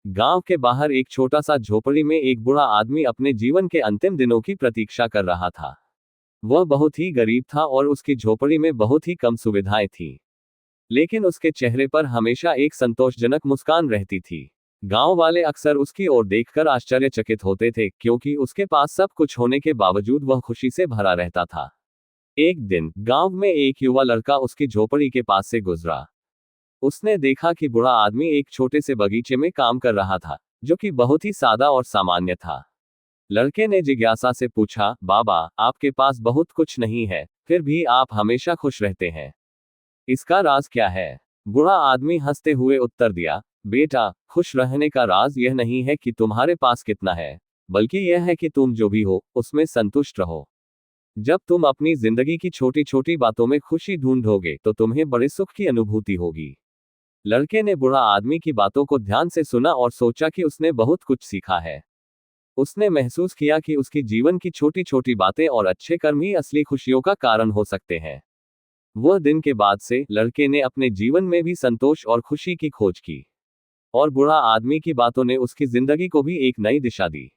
गांव के बाहर एक छोटा सा झोपड़ी में एक बूढ़ा आदमी अपने जीवन के अंतिम दिनों की प्रतीक्षा कर रहा था। वह बहुत ही गरीब था और उसकी झोपड़ी में बहुत ही कम सुविधाएं थीं। लेकिन उसके चेहरे पर हमेशा एक संतोषजनक मुस्कान रहती थी। गांव वाले अक्सर उसकी ओर देखकर आश्चर्यचकित होते थे, क्योंकि उसके पास सब कुछ होने के बावजूद वह खुशी से भरा रहता था। एक दिन गांव में एक युवा लड़का उसकी झोपड़ी के पास से गुजरा। उसने देखा कि बूढ़ा आदमी एक छोटे से बगीचे में काम कर रहा था, जो कि बहुत ही सादा और सामान्य था। लड़के ने जिज्ञासा से पूछा, बाबा, आपके पास बहुत कुछ नहीं है, फिर भी आप हमेशा खुश रहते हैं। इसका राज क्या है? बूढ़ा आदमी हंसते हुए उत्तर दिया, बेटा, खुश रहने का राज यह नहीं है कि तुम्हारे पास कितना है, बल्कि यह है कि तुम जो भी हो, उसमें संतुष्ट रहो। जब तुम अपनी जिंदगी की छोटी छोटी बातों में खुशी ढूंढोगे तो तुम्हें बड़े सुख की अनुभूति होगी। लड़के ने बूढ़ा आदमी की बातों को ध्यान से सुना और सोचा कि उसने बहुत कुछ सीखा है। उसने महसूस किया कि उसकी जीवन की छोटी छोटी बातें और अच्छे कर्म ही असली खुशियों का कारण हो सकते हैं। वह दिन के बाद से लड़के ने अपने जीवन में भी संतोष और खुशी की खोज की। और बूढ़ा आदमी की बातों ने उसकी जिंदगी को भी एक नई दिशा दी।